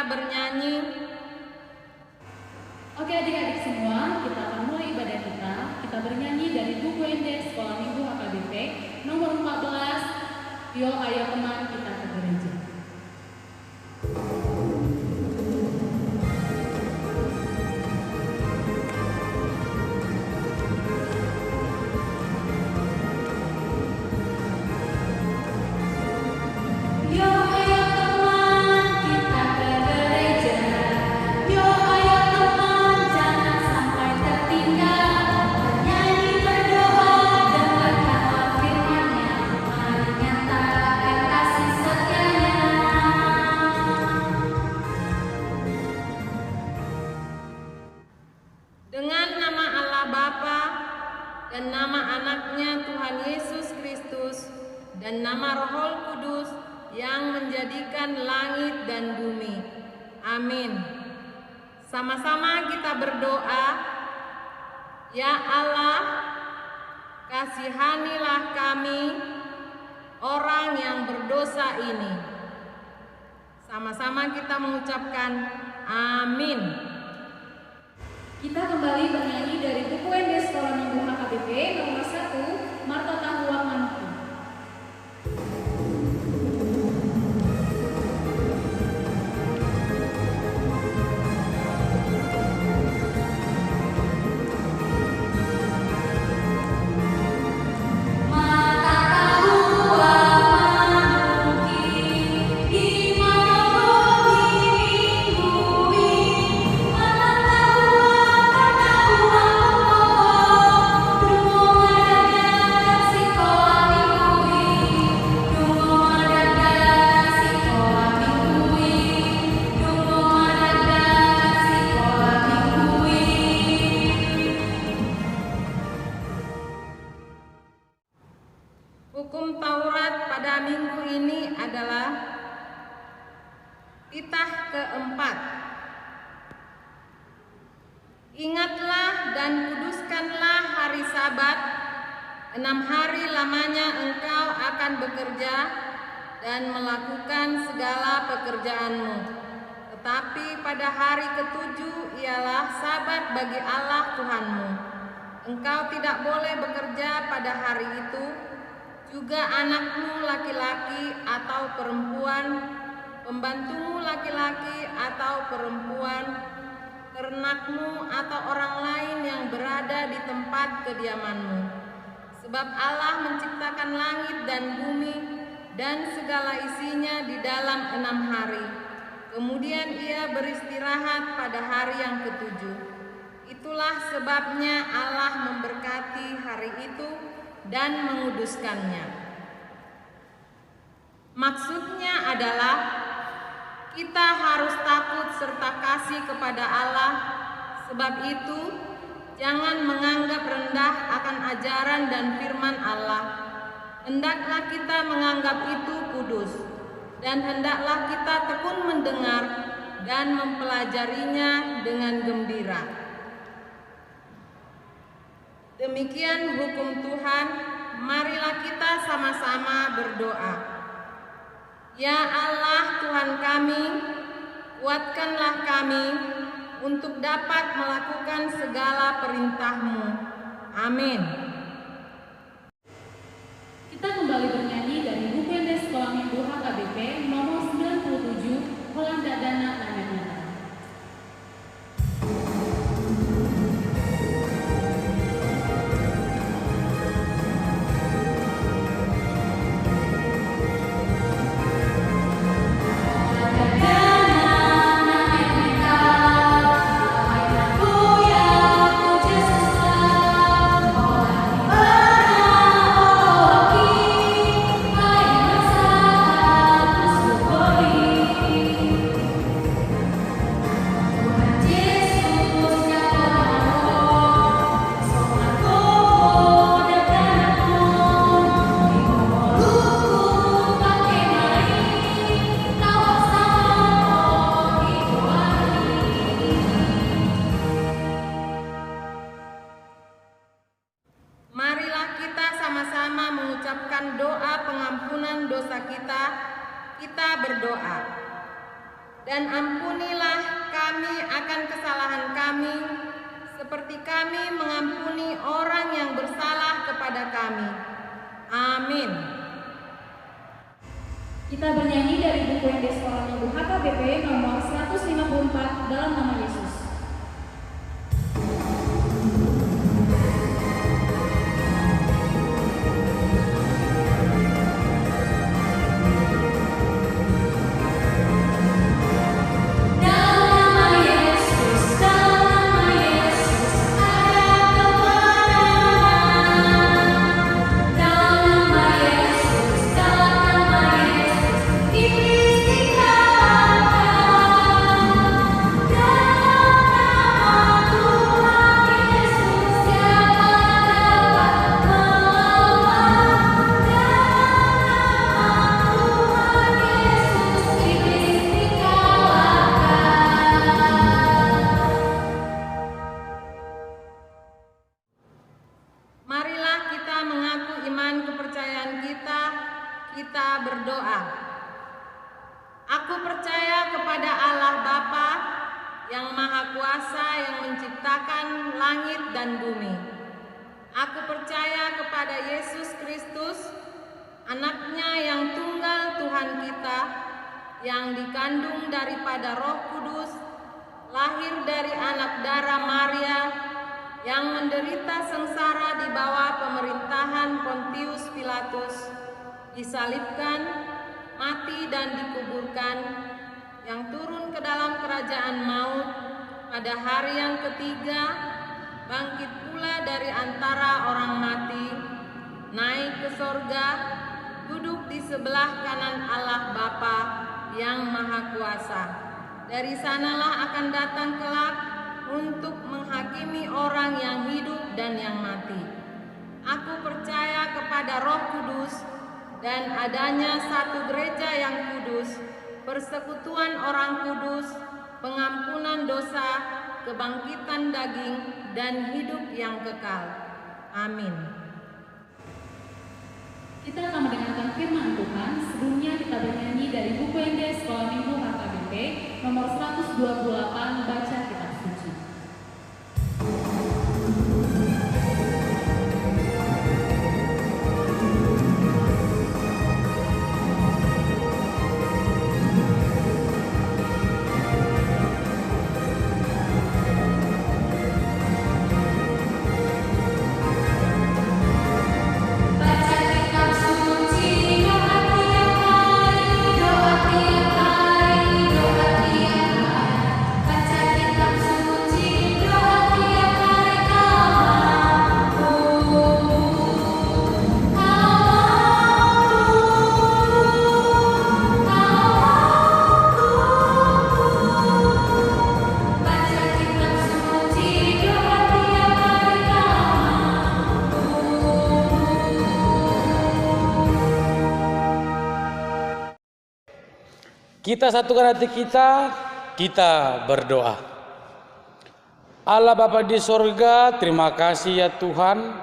kita bernyanyi. Oke adik-adik semua, kita akan mulai ibadah kita. Kita bernyanyi dari buku ND Sekolah Minggu HKBP nomor 14, Yo Ayo Teman Kita ke Gereja. Dengan nama Allah Bapa dan nama anaknya Tuhan Yesus Kristus dan nama Roh Kudus yang menjadikan langit dan bumi. Amin. Sama-sama kita berdoa. Ya Allah, kasihanilah kami orang yang berdosa ini. Sama-sama kita mengucapkan amin. Kita kembali bernyanyi dari buku ND Sekolah Minggu HKBP nomor 1, Marta Tahua Mantu. Hukum Taurat pada minggu ini adalah titah keempat. Ingatlah dan kuduskanlah hari Sabat, 6 hari lamanya engkau akan bekerja dan melakukan segala pekerjaanmu. Tetapi pada hari ketujuh ialah Sabat bagi Allah Tuhanmu. Engkau tidak boleh bekerja pada hari itu, juga anakmu laki-laki atau perempuan, pembantumu laki-laki atau perempuan, ternakmu atau orang lain yang berada di tempat kediamanmu. Sebab Allah menciptakan langit dan bumi dan segala isinya di dalam 6 hari. Kemudian Ia beristirahat pada hari yang ketujuh. Itulah sebabnya Allah memberkati hari itu dan menguduskannya. Maksudnya adalah kita harus takut serta kasih kepada Allah. Sebab itu jangan menganggap rendah akan ajaran dan firman Allah. Hendaklah kita menganggap itu kudus, dan hendaklah kita tekun mendengar dan mempelajarinya dengan gembira. Demikian hukum Tuhan, marilah kita sama-sama berdoa. Ya Allah Tuhan kami, kuatkanlah kami untuk dapat melakukan segala perintah-Mu. Amin. Kita kembali bernyanyi dari buku ND Sekolah Minggu HKBP nomor 97, Holanda Dana Nana. mengucapkan doa pengampunan dosa kita, kita berdoa. Dan ampunilah kami akan kesalahan kami, seperti kami mengampuni orang yang bersalah kepada kami. Amin. Kita bernyanyi dari buku yang di Sekolah Minggu HKBP nomor 154 dalam nama Yesus. Kita berdoa. Aku percaya kepada Allah Bapa yang Maha Kuasa yang menciptakan langit dan bumi. Aku percaya kepada Yesus Kristus, Anaknya yang tunggal Tuhan kita, yang dikandung daripada Roh Kudus, lahir dari anak darah Maria, yang menderita sengsara di bawah pemerintahan Pontius Pilatus, disalibkan, mati dan dikuburkan, yang turun ke dalam kerajaan maut, pada hari yang ketiga, bangkit pula dari antara orang mati, naik ke sorga, duduk di sebelah kanan Allah Bapa yang Maha Kuasa. Dari sanalah akan datang kelak untuk menghakimi orang yang hidup dan yang mati. Aku percaya kepada Roh Kudus dan adanya satu gereja yang kudus, persekutuan orang kudus, pengampunan dosa, kebangkitan daging, dan hidup yang kekal. Amin. Kita akan mendengarkan firman Tuhan. Sebelumnya kita bernyanyi dari buku ND Sekolah Minggu HKBP nomor 128, Baca Kitab Suci. Kita satukan hati kita berdoa. Allah Bapa di sorga, terima kasih ya Tuhan,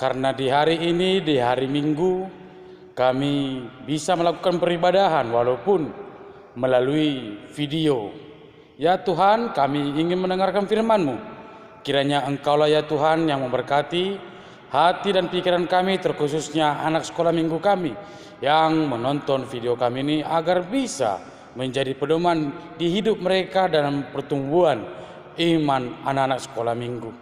karena di hari ini, di hari Minggu, kami bisa melakukan peribadahan walaupun melalui video. Ya Tuhan, kami ingin mendengarkan firman-Mu. Kiranya Engkaulah ya Tuhan yang memberkati hati dan pikiran kami, terkhususnya anak sekolah minggu kami yang menonton video kami ini, agar bisa menjadi pedoman di hidup mereka dalam pertumbuhan iman anak-anak sekolah minggu.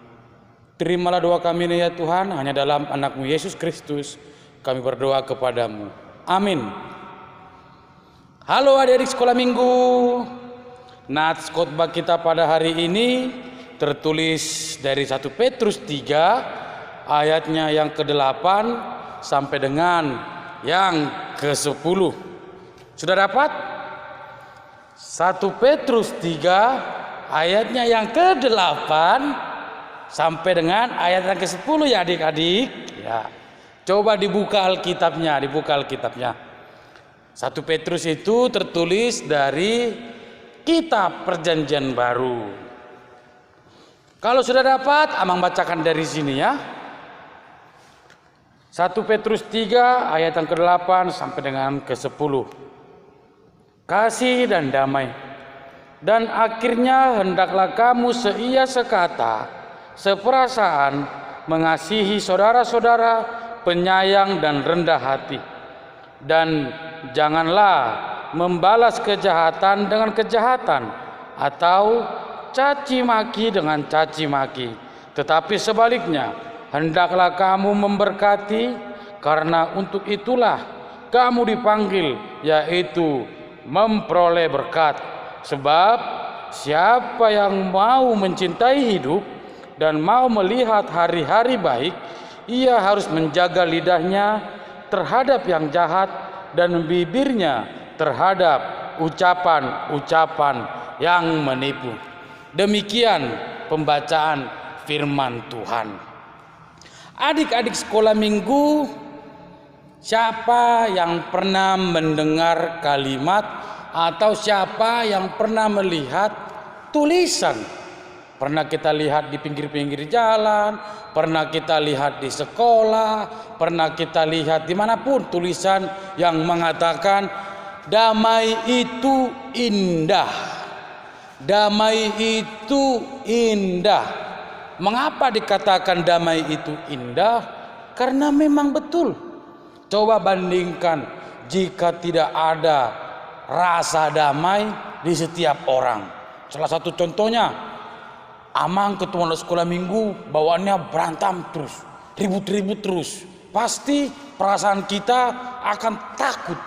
Terimalah doa kami ini ya Tuhan, hanya dalam anak-Mu Yesus Kristus kami berdoa kepadamu. Amin. Halo adik-adik sekolah minggu. Nats khotbah kita pada hari ini tertulis dari 1 Petrus 3 ayatnya yang ke-8 sampai dengan yang ke-10. Sudah dapat? 1 Petrus 3 ayatnya yang ke-8 sampai dengan ayat yang ke-10 ya adik-adik. Ya. Coba dibuka Alkitabnya, 1 Petrus itu tertulis dari Kitab Perjanjian Baru. Kalau sudah dapat, Amang bacakan dari sini ya. 1 Petrus 3 ayat yang ke-8 sampai dengan ke-10. Kasih dan damai Dan akhirnya hendaklah kamu seia sekata, seperasaan, mengasihi saudara-saudara, penyayang dan rendah hati. Dan janganlah membalas kejahatan dengan kejahatan atau caci maki dengan caci maki, tetapi sebaliknya hendaklah kamu memberkati, karena untuk itulah kamu dipanggil, yaitu memperoleh berkat. Sebab siapa yang mau mencintai hidup dan mau melihat hari-hari baik, ia harus menjaga lidahnya terhadap yang jahat dan bibirnya terhadap ucapan-ucapan yang menipu. Demikian pembacaan firman Tuhan. Adik-adik sekolah minggu, siapa yang pernah mendengar kalimat atau siapa yang pernah melihat tulisan? Pernah kita lihat di pinggir-pinggir jalan, pernah kita lihat di sekolah, pernah kita lihat dimanapun tulisan yang mengatakan damai itu indah. Damai itu indah. Mengapa dikatakan damai itu indah? Karena memang betul. Coba bandingkan jika tidak ada rasa damai di setiap orang. Salah satu contohnya, Amang ketemu anak sekolah minggu bawaannya berantem terus, ribut-ribut terus. Pasti perasaan kita akan takut,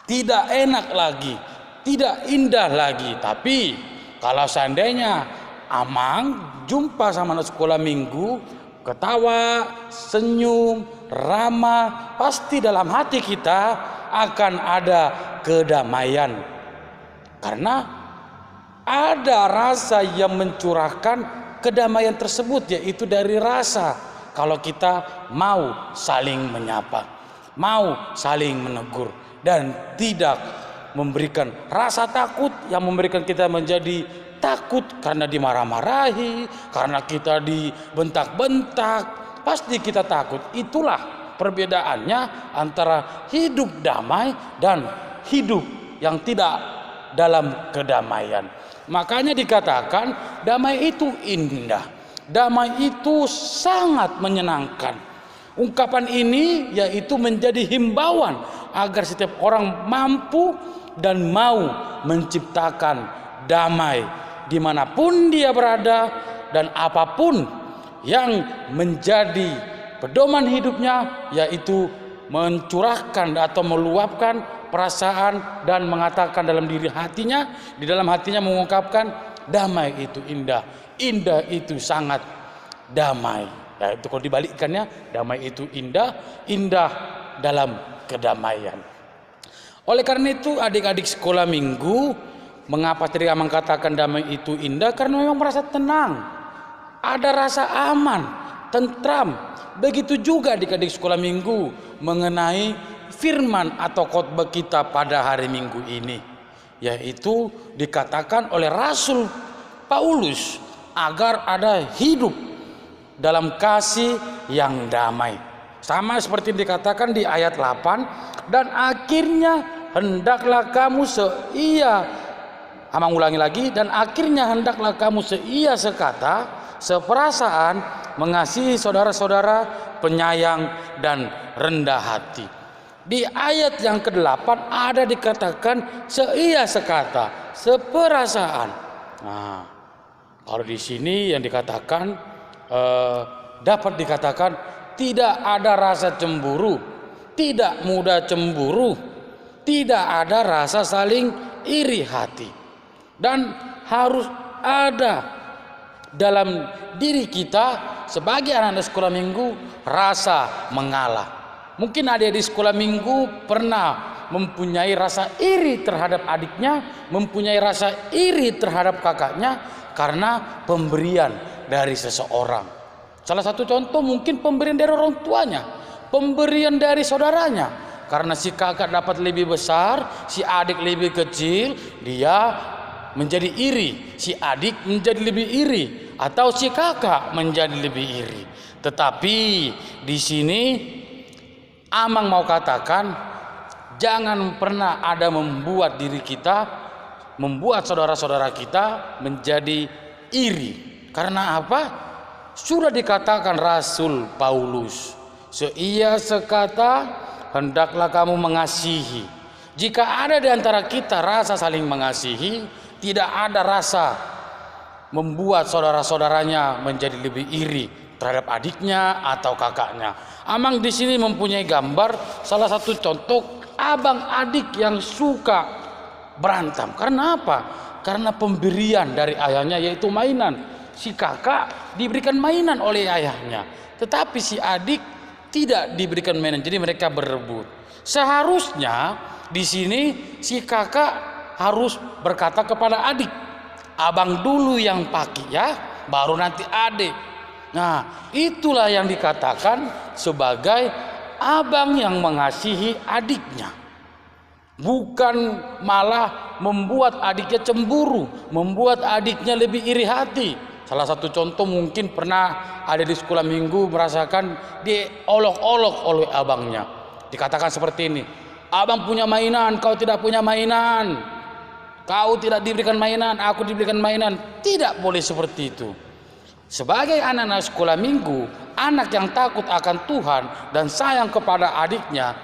tidak enak lagi, tidak indah lagi. Tapi kalau seandainya Amang jumpa sama anak sekolah minggu, ketawa, senyum, ramah, pasti dalam hati kita akan ada kedamaian. Karena ada rasa yang mencurahkan kedamaian tersebut, yaitu dari rasa kalau kita mau saling menyapa, mau saling menegur, dan tidak memberikan rasa takut yang memberikan kita menjadi takut karena dimarah-marahi, karena kita dibentak-bentak, pasti kita takut. Itulah perbedaannya antara hidup damai dan hidup yang tidak dalam kedamaian. Makanya dikatakan damai itu indah, damai itu sangat menyenangkan. Ungkapan ini yaitu menjadi himbauan agar setiap orang mampu dan mau menciptakan damai dimanapun dia berada, dan apapun yang menjadi pedoman hidupnya, yaitu mencurahkan atau meluapkan perasaan dan mengatakan dalam diri hatinya, di dalam hatinya mengungkapkan damai itu indah, indah itu sangat damai. Ya, itu kalau dibalikkannya, damai itu indah, indah dalam kedamaian. Oleh karena itu adik-adik sekolah minggu, mengapa tadi Amang katakan damai itu indah? Karena memang merasa tenang, ada rasa aman, tentram. Begitu juga adik-adik sekolah minggu mengenai firman atau khotbah kita pada hari Minggu ini, yaitu dikatakan oleh Rasul Paulus agar ada hidup dalam kasih yang damai. Sama seperti dikatakan di ayat 8, dan akhirnya hendaklah kamu Amang ulangi lagi, dan akhirnya hendaklah kamu seia sekata, seperasaan, mengasihi saudara-saudara, penyayang dan rendah hati. Di ayat yang ke-8 ada dikatakan seia sekata, seperasaan. Nah, kalau di sini yang dikatakan dapat dikatakan tidak ada rasa cemburu, tidak mudah cemburu, tidak ada rasa saling iri hati, dan harus ada dalam diri kita sebagai anak-anak sekolah minggu rasa mengalah. Mungkin adik-adik sekolah minggu pernah mempunyai rasa iri terhadap adiknya, mempunyai rasa iri terhadap kakaknya karena pemberian dari seseorang. Salah satu contoh mungkin pemberian dari orang tuanya, pemberian dari saudaranya. Karena si kakak dapat lebih besar, si adik lebih kecil, dia menjadi iri, si adik menjadi lebih iri, atau si kakak menjadi lebih iri. Tetapi di sini Amang mau katakan, jangan pernah ada membuat diri kita membuat saudara-saudara kita menjadi iri. Karena apa? Sudah dikatakan Rasul Paulus, seia sekata hendaklah kamu mengasihi. Jika ada di antara kita rasa saling mengasihi, tidak ada rasa membuat saudara-saudaranya menjadi lebih iri terhadap adiknya atau kakaknya. Amang di sini mempunyai gambar salah satu contoh abang adik yang suka berantem. Karena apa? Karena pemberian dari ayahnya yaitu mainan. Si kakak diberikan mainan oleh ayahnya, tetapi si adik tidak diberikan mainan. Jadi mereka berebut. Seharusnya di sini si kakak harus berkata kepada adik, abang dulu yang pakai ya, baru nanti adik. Nah, itulah yang dikatakan sebagai abang yang mengasihi adiknya. Bukan malah membuat adiknya cemburu, membuat adiknya lebih iri hati. Salah satu contoh mungkin pernah ada di sekolah minggu merasakan diolok-olok oleh abangnya. Dikatakan seperti ini, abang punya mainan, kau tidak punya mainan. Kau tidak diberikan mainan, aku diberikan mainan. Tidak boleh seperti itu. Sebagai anak-anak sekolah minggu, anak yang takut akan Tuhan dan sayang kepada adiknya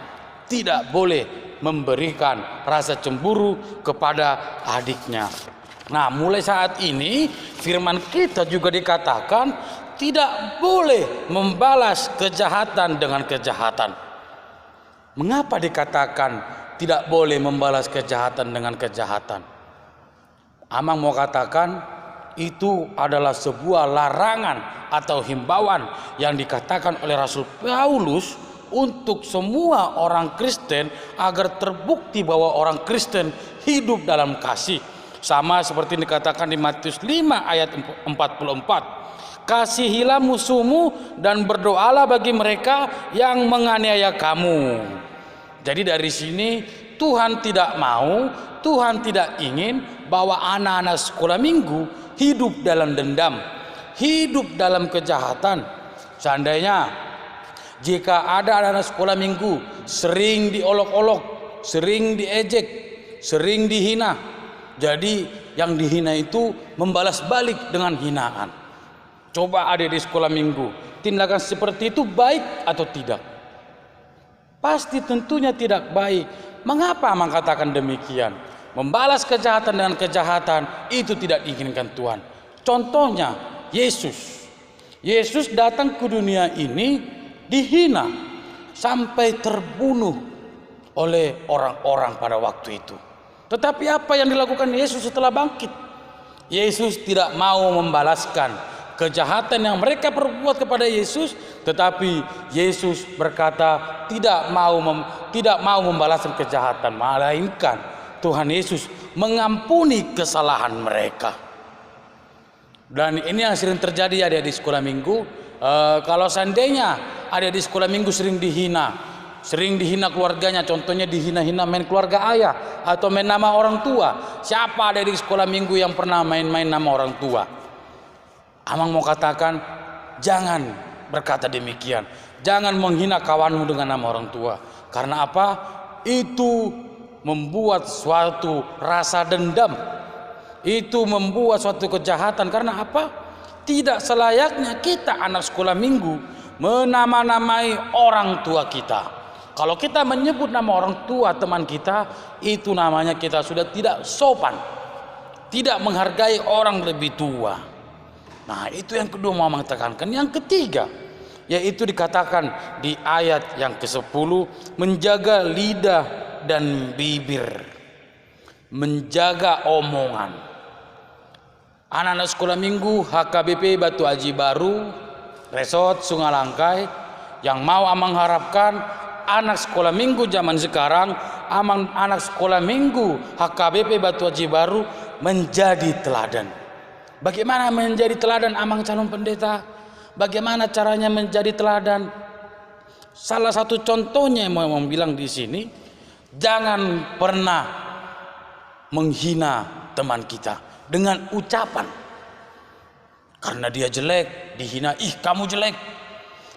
tidak boleh memberikan rasa cemburu kepada adiknya. Nah, mulai saat ini firman kita juga dikatakan tidak boleh membalas kejahatan dengan kejahatan. Mengapa dikatakan tidak boleh membalas kejahatan dengan kejahatan? Amang mau katakan itu adalah sebuah larangan atau himbauan yang dikatakan oleh Rasul Paulus untuk semua orang Kristen agar terbukti bahwa orang Kristen hidup dalam kasih. Sama seperti dikatakan di Matius 5 ayat 44. Kasihilah musuhmu dan berdoalah bagi mereka yang menganiaya kamu. Jadi dari sini Tuhan tidak mau, Tuhan tidak ingin bahwa anak-anak sekolah minggu hidup dalam dendam, hidup dalam kejahatan. Seandainya jika ada anak-anak sekolah minggu sering diolok-olok, sering diejek, sering dihina, jadi yang dihina itu membalas balik dengan hinaan. Coba ada di sekolah minggu, tindakan seperti itu baik atau tidak? Pasti tentunya tidak baik. Mengapa mengatakan demikian? Membalas kejahatan dengan kejahatan itu tidak diinginkan Tuhan. Contohnya Yesus. Yesus datang ke dunia ini dihina sampai terbunuh oleh orang-orang pada waktu itu. Tetapi apa yang dilakukan Yesus setelah bangkit? Yesus tidak mau membalaskan kejahatan yang mereka perbuat kepada Yesus, tetapi Yesus berkata tidak mau membalaskan kejahatan, melainkan Tuhan Yesus mengampuni kesalahan mereka. Dan ini yang sering terjadi ada di sekolah minggu. Kalau seandainya ada di sekolah minggu sering dihina keluarganya, contohnya dihina-hina main keluarga ayah atau main nama orang tua. Siapa ada di sekolah minggu yang pernah main-main nama orang tua? Amang mau katakan jangan berkata demikian. Jangan menghina kawanmu dengan nama orang tua. Karena apa? Itu membuat suatu rasa dendam. Itu membuat suatu kejahatan. Karena apa? Tidak selayaknya kita anak sekolah minggu menama-namai orang tua kita. Kalau kita menyebut nama orang tua teman kita, itu namanya kita sudah tidak sopan, tidak menghargai orang lebih tua. Nah, itu yang kedua mau tekankan. Yang ketiga, yaitu dikatakan di ayat yang ke-10, menjaga lidah dan bibir, menjaga omongan. Anak-anak sekolah minggu HKBP Batu Aji Baru, Resort Sungalangkai, yang mau amang harapkan anak sekolah minggu zaman sekarang, anak sekolah minggu HKBP Batu Aji Baru menjadi teladan. Bagaimana menjadi teladan amang calon pendeta? Bagaimana caranya menjadi teladan? Salah satu contohnya yang mau bilang di sini, jangan pernah menghina teman kita dengan ucapan. Karena dia jelek, dihina, ih kamu jelek.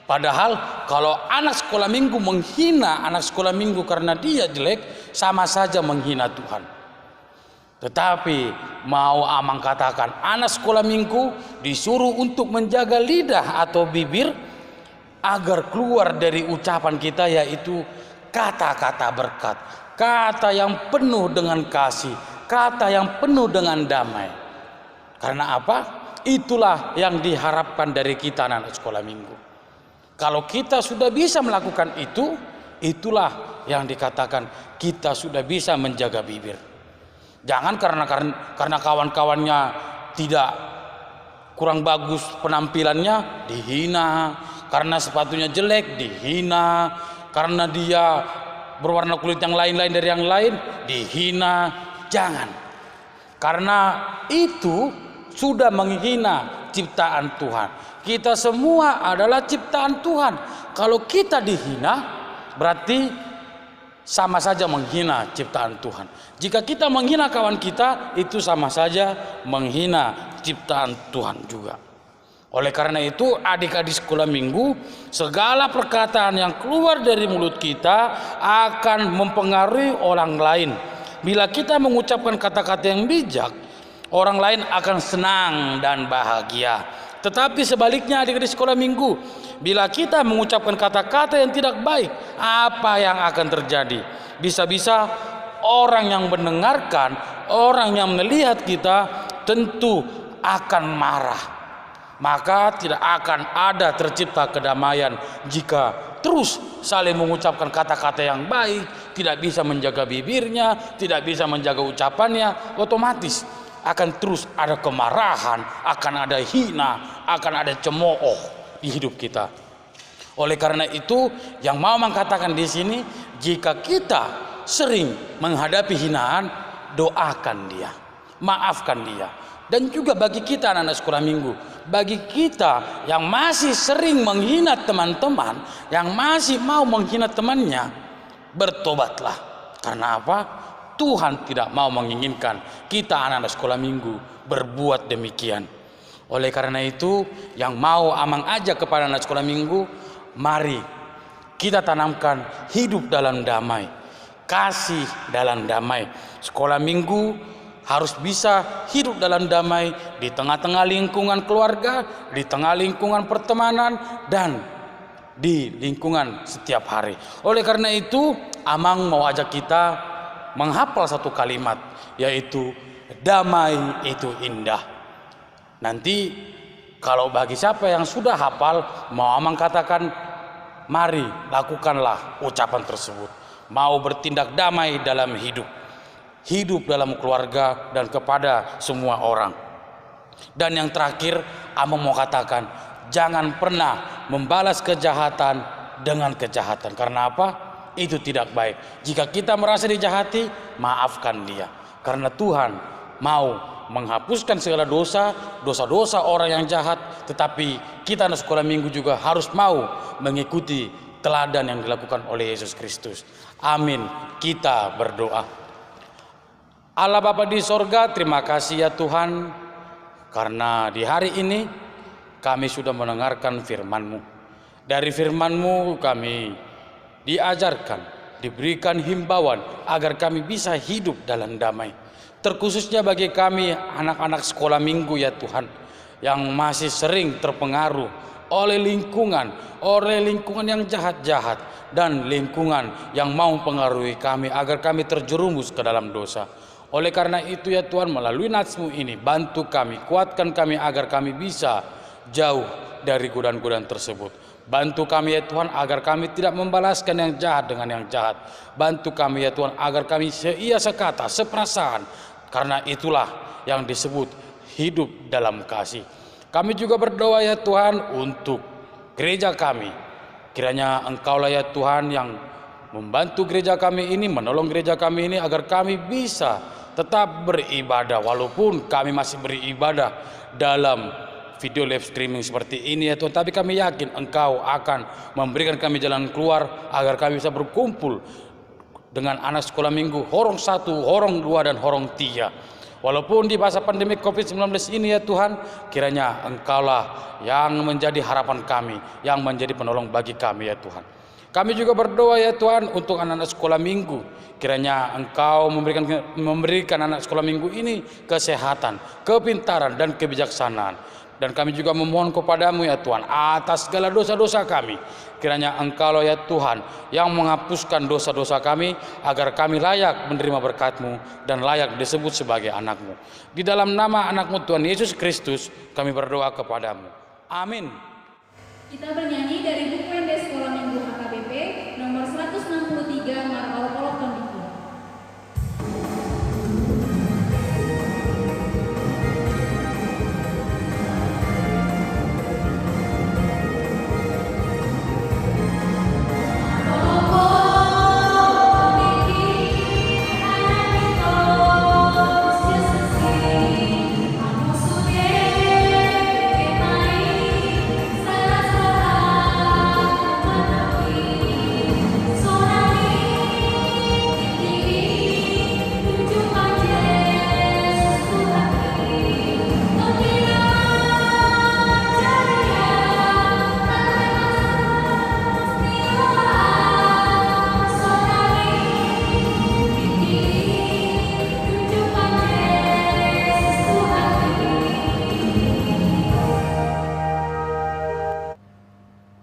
Padahal kalau anak sekolah minggu menghina anak sekolah minggu karena dia jelek, sama saja menghina Tuhan. Tetapi mau Amang katakan, anak sekolah minggu disuruh untuk menjaga lidah atau bibir agar keluar dari ucapan kita, yaitu kata-kata berkat, kata yang penuh dengan kasih, kata yang penuh dengan damai. Karena apa? Itulah yang diharapkan dari kita anak sekolah minggu. Kalau kita sudah bisa melakukan itu, itulah yang dikatakan kita sudah bisa menjaga bibir. Jangan karena kawan-kawannya tidak kurang bagus penampilannya dihina, karena sepatunya jelek dihina, karena dia berwarna kulit yang lain-lain dari yang lain dihina. Jangan, karena itu sudah menghina ciptaan Tuhan. Kita semua adalah ciptaan Tuhan. Kalau kita dihina, berarti sama saja menghina ciptaan Tuhan. Jika kita menghina kawan kita, itu sama saja menghina ciptaan Tuhan juga. Oleh karena itu, adik-adik sekolah minggu, segala perkataan yang keluar dari mulut kita akan mempengaruhi orang lain. Bila kita mengucapkan kata-kata yang bijak, orang lain akan senang dan bahagia. Tetapi sebaliknya adik-adik sekolah minggu, bila kita mengucapkan kata-kata yang tidak baik, apa yang akan terjadi? Bisa-bisa orang yang mendengarkan, orang yang melihat kita tentu akan marah. Maka tidak akan ada tercipta kedamaian jika terus saling mengucapkan kata-kata yang baik, tidak bisa menjaga bibirnya, tidak bisa menjaga ucapannya, otomatis akan terus ada kemarahan, akan ada hina, akan ada cemooh di hidup kita. Oleh karena itu, yang mau mengatakan di sini, jika kita sering menghadapi hinaan, doakan dia, maafkan dia. Dan juga bagi kita anak-anak sekolah minggu, bagi kita yang masih sering menghina teman-teman, yang masih mau menghina temannya, bertobatlah. Karena apa? Tuhan tidak mau menginginkan kita anak-anak sekolah minggu berbuat demikian. Oleh karena itu, yang mau Amang ajak kepada anak sekolah minggu, mari kita tanamkan hidup dalam damai, kasih dalam damai. Sekolah minggu harus bisa hidup dalam damai di tengah-tengah lingkungan keluarga, di tengah lingkungan pertemanan, dan di lingkungan setiap hari. Oleh karena itu, Amang mau ajak kita menghafal satu kalimat, yaitu damai itu indah. Nanti kalau bagi siapa yang sudah hafal, mau Amang katakan, mari lakukanlah ucapan tersebut. Mau bertindak damai dalam hidup dalam keluarga dan kepada semua orang. Dan yang terakhir, Amang mau katakan, jangan pernah membalas kejahatan dengan kejahatan. Karena apa? Itu tidak baik. Jika kita merasa dijahati, maafkan dia. Karena Tuhan mau menghapuskan segala dosa-dosa orang yang jahat. Tetapi kita anak sekolah minggu juga harus mau mengikuti teladan yang dilakukan oleh Yesus Kristus. Amin. Kita berdoa. Allah Bapa di sorga, terima kasih ya Tuhan, karena di hari ini kami sudah mendengarkan firman-Mu. Dari firman-Mu kami diajarkan, diberikan himbauan agar kami bisa hidup dalam damai. Terkhususnya bagi kami anak-anak sekolah minggu ya Tuhan, yang masih sering terpengaruh oleh lingkungan yang jahat-jahat dan lingkungan yang mau mempengaruhi kami agar kami terjerumus ke dalam dosa. Oleh karena itu ya Tuhan, melalui nats-Mu ini bantu kami, kuatkan kami agar kami bisa jauh dari godaan-godaan tersebut. Bantu kami ya Tuhan agar kami tidak membalaskan yang jahat dengan yang jahat. Bantu kami ya Tuhan agar kami seia sekata, seperasaan. Karena itulah yang disebut hidup dalam kasih. Kami juga berdoa ya Tuhan untuk gereja kami. Kiranya Engkaulah ya Tuhan yang membantu gereja kami ini, menolong gereja kami ini agar kami bisa tetap beribadah. Walaupun kami masih beribadah dalam video live streaming seperti ini ya Tuhan, tapi kami yakin Engkau akan memberikan kami jalan keluar agar kami bisa berkumpul dengan anak sekolah minggu horong 1, horong 2, dan horong 3. Walaupun di masa pandemi COVID-19 ini ya Tuhan, kiranya Engkaulah yang menjadi harapan kami, yang menjadi penolong bagi kami ya Tuhan. Kami juga berdoa ya Tuhan untuk anak-anak sekolah minggu. Kiranya Engkau memberikan anak sekolah minggu ini kesehatan, kepintaran, dan kebijaksanaan. Dan kami juga memohon kepadamu ya Tuhan atas segala dosa-dosa kami. Kiranya Engkau ya Tuhan yang menghapuskan dosa-dosa kami agar kami layak menerima berkat-Mu dan layak disebut sebagai anak-Mu. Di dalam nama anak-Mu Tuhan Yesus Kristus kami berdoa kepadamu. Amin. Kita bernyanyi dari buku Endes Sekolah Minggu HKBP nomor 163 Marau Kolok Tondiki.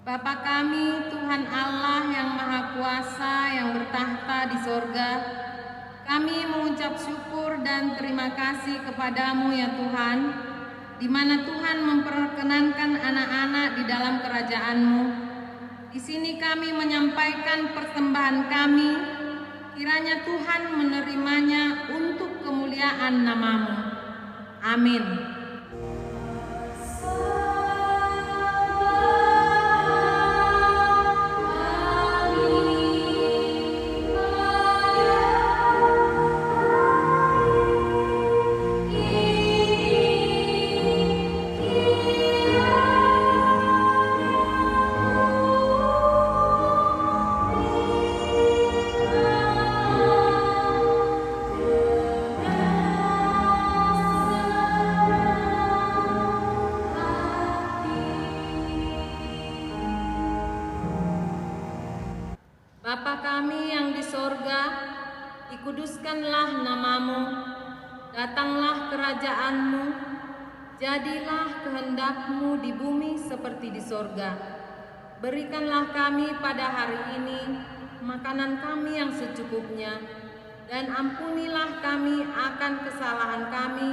Bapa kami, Tuhan Allah yang Maha Kuasa yang bertahta di sorga, kami mengucap syukur dan terima kasih kepadamu ya Tuhan, di mana Tuhan memperkenankan anak-anak di dalam kerajaan-Mu. Di sini kami menyampaikan persembahan kami, kiranya Tuhan menerimanya untuk kemuliaan nama-Mu. Amin. Bapa kami yang di sorga, dikuduskanlah nama-Mu, datanglah kerajaan-Mu, jadilah kehendak-Mu di bumi seperti di sorga. Berikanlah kami pada hari ini makanan kami yang secukupnya, dan ampunilah kami akan kesalahan kami,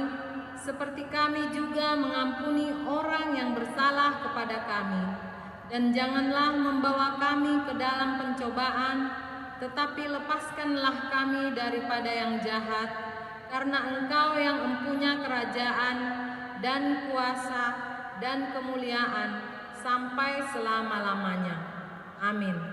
seperti kami juga mengampuni orang yang bersalah kepada kami. Dan janganlah membawa kami ke dalam pencobaan, tetapi lepaskanlah kami daripada yang jahat, karena Engkau yang empunya kerajaan dan kuasa dan kemuliaan sampai selama-lamanya. Amin.